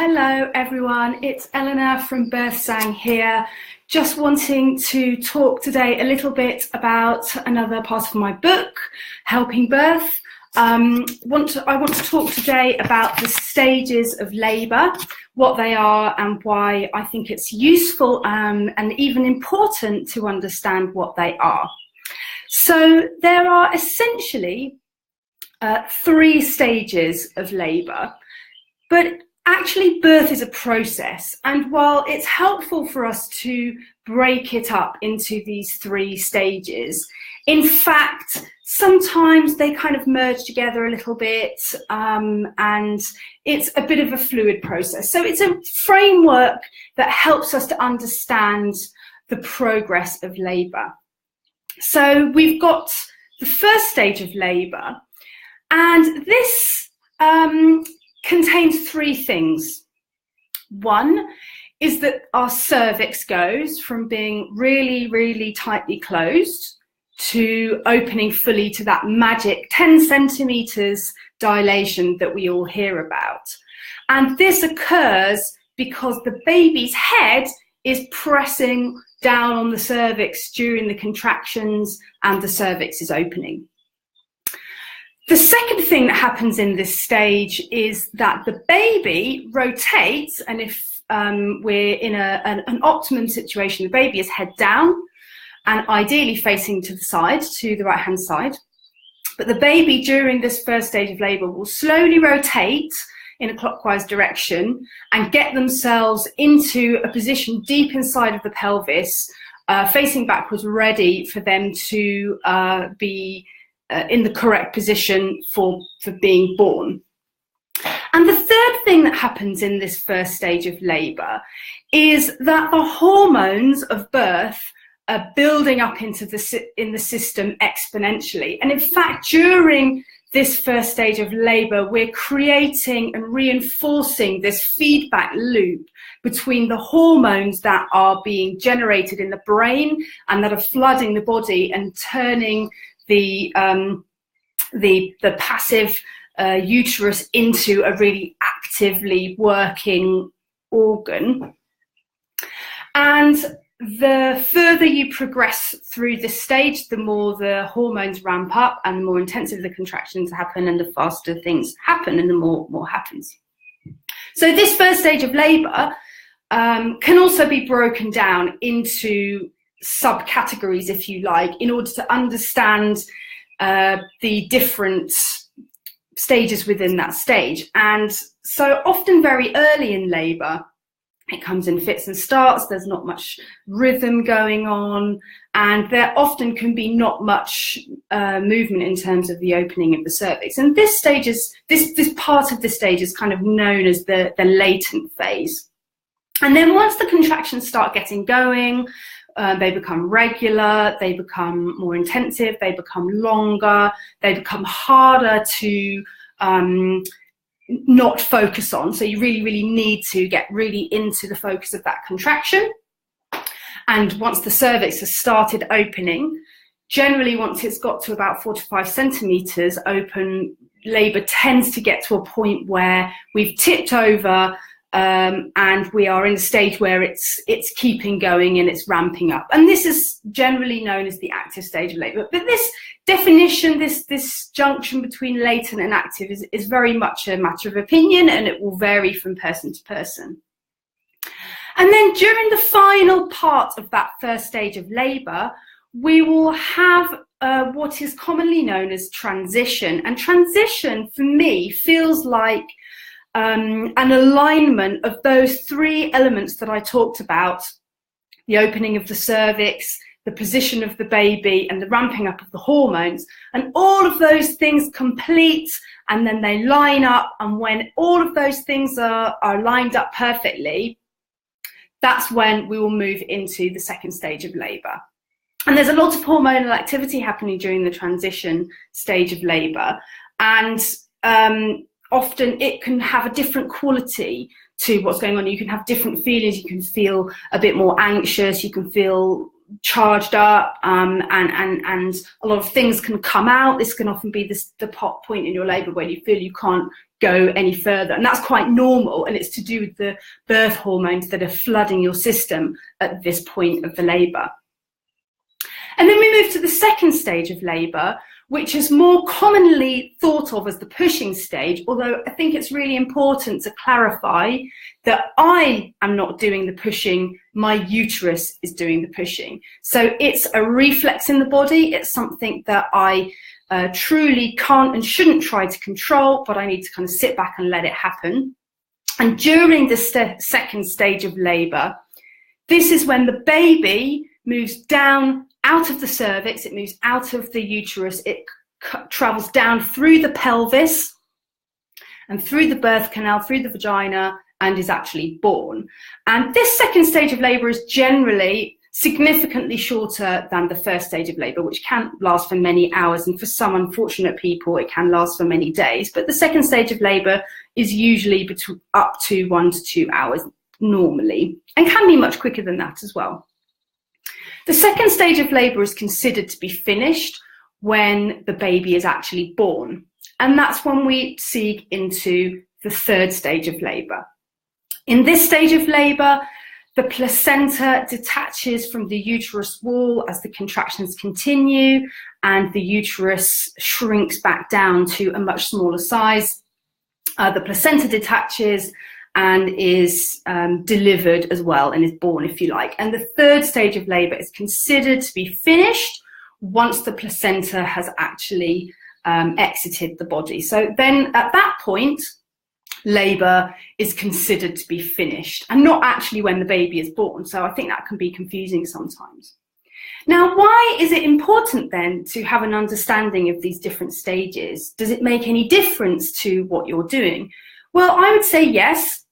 Hello everyone, it's Eleanor from Birth Sang here, just wanting to talk today a little bit about another part of my book, Helping Birth. I want to talk today about the stages of labour, what they are and why I think it's useful and even important to understand what they are. So there are essentially 3 stages of labour, but actually birth is a process, and while it's helpful for us to break it up into these 3 stages, in fact sometimes they kind of merge together a little bit, and it's a bit of a fluid process. So it's a framework that helps us to understand the progress of labour. So we've got the first stage of labour, and this contains 3 things. One is that our cervix goes from being really, really tightly closed to opening fully to that magic 10 centimeters dilation that we all hear about. And this occurs because the baby's head is pressing down on the cervix during the contractions and the cervix is opening. The second thing that happens in this stage is that the baby rotates, and if we're in an optimum situation, the baby is head down and ideally facing to the side, to the right-hand side. But the baby during this first stage of labour will slowly rotate in a clockwise direction and get themselves into a position deep inside of the pelvis, facing backwards, ready for them to be in the correct position for being born. And the third thing that happens in this first stage of labour is that the hormones of birth are building up in the system exponentially. And in fact, during this first stage of labour, we're creating and reinforcing this feedback loop between the hormones that are being generated in the brain and that are flooding the body and turning the passive uterus into a really actively working organ. And the further you progress through this stage, the more the hormones ramp up and the more intensive the contractions happen and the faster things happen and the more happens. So this first stage of labour can also be broken down into subcategories, if you like, in order to understand the different stages within that stage. And so often very early in labour, it comes in fits and starts, there's not much rhythm going on, and there often can be not much movement in terms of the opening of the cervix. And this stage is, this part of the stage is kind of known as the latent phase. And then once the contractions start getting going, they become regular, they become more intensive, they become longer, they become harder to not focus on. So you really, really need to get really into the focus of that contraction. And once the cervix has started opening, generally once it's got to about 4 to 5 centimeters open, labour tends to get to a point where we've tipped over and we are in a stage where it's keeping going and it's ramping up. And this is generally known as the active stage of labour. But this definition, this junction between latent and active is very much a matter of opinion, and it will vary from person to person. And then during the final part of that first stage of labour, we will have what is commonly known as transition. And transition for me feels like an alignment of those 3 elements that I talked about: the opening of the cervix, the position of the baby, and the ramping up of the hormones. And all of those things complete, and then they line up. And when all of those things are lined up perfectly, that's when we will move into the second stage of labour. And there's a lot of hormonal activity happening during the transition stage of labour. And often it can have a different quality to what's going on. You can have different feelings. You can feel a bit more anxious. You can feel charged up, and a lot of things can come out. This can often be the pot point in your labour where you feel you can't go any further, and that's quite normal, and it's to do with the birth hormones that are flooding your system at this point of the labour. And then we move to the second stage of labour, which is more commonly thought of as the pushing stage, although I think it's really important to clarify that I am not doing the pushing, my uterus is doing the pushing. So it's a reflex in the body, it's something that I truly can't and shouldn't try to control, but I need to kind of sit back and let it happen. And during the second stage of labour, this is when the baby moves down out of the cervix, it moves out of the uterus, it travels down through the pelvis and through the birth canal, through the vagina, and is actually born. And this second stage of labour is generally significantly shorter than the first stage of labour, which can last for many hours, and for some unfortunate people it can last for many days. But the second stage of labour is usually up to 1 to 2 hours normally, and can be much quicker than that as well. The second stage of labour is considered to be finished when the baby is actually born, and that's when we seek into the third stage of labour. In this stage of labour, the placenta detaches from the uterus wall as the contractions continue, and the uterus shrinks back down to a much smaller size. The placenta detaches and is delivered as well, and is born, if you like. And the third stage of labour is considered to be finished once the placenta has actually exited the body. So then at that point, labour is considered to be finished, and not actually when the baby is born. So I think that can be confusing sometimes. Now, why is it important then to have an understanding of these different stages? Does it make any difference to what you're doing? Well, I would say yes,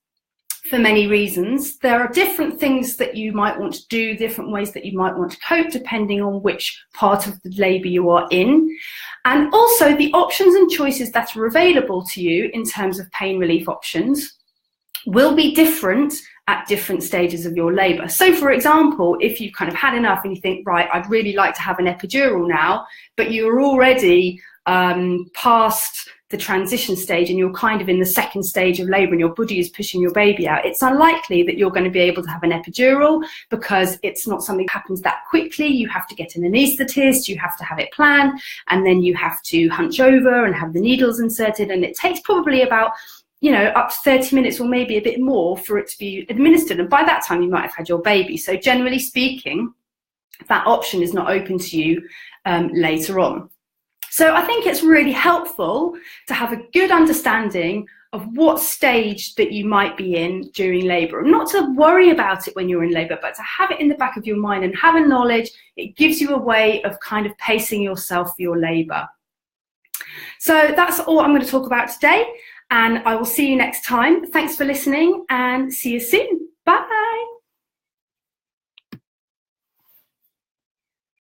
for many reasons. There are different things that you might want to do, different ways that you might want to cope, depending on which part of the labour you are in. And also the options and choices that are available to you in terms of pain relief options will be different at different stages of your labour. So for example, if you've kind of had enough and you think, right, I'd really like to have an epidural now, but you're already past the transition stage and you're kind of in the second stage of labour and your body is pushing your baby out, it's unlikely that you're going to be able to have an epidural, because it's not something that happens that quickly. You have to get an anaesthetist, you have to have it planned, and then you have to hunch over and have the needles inserted, and it takes probably about, you know, up to 30 minutes or maybe a bit more for it to be administered, and by that time you might have had your baby. So generally speaking, that option is not open to you later on. So I think it's really helpful to have a good understanding of what stage that you might be in during labour. Not to worry about it when you're in labour, but to have it in the back of your mind and have a knowledge. It gives you a way of kind of pacing yourself for your labour. So that's all I'm going to talk about today, and I will see you next time. Thanks for listening, and see you soon.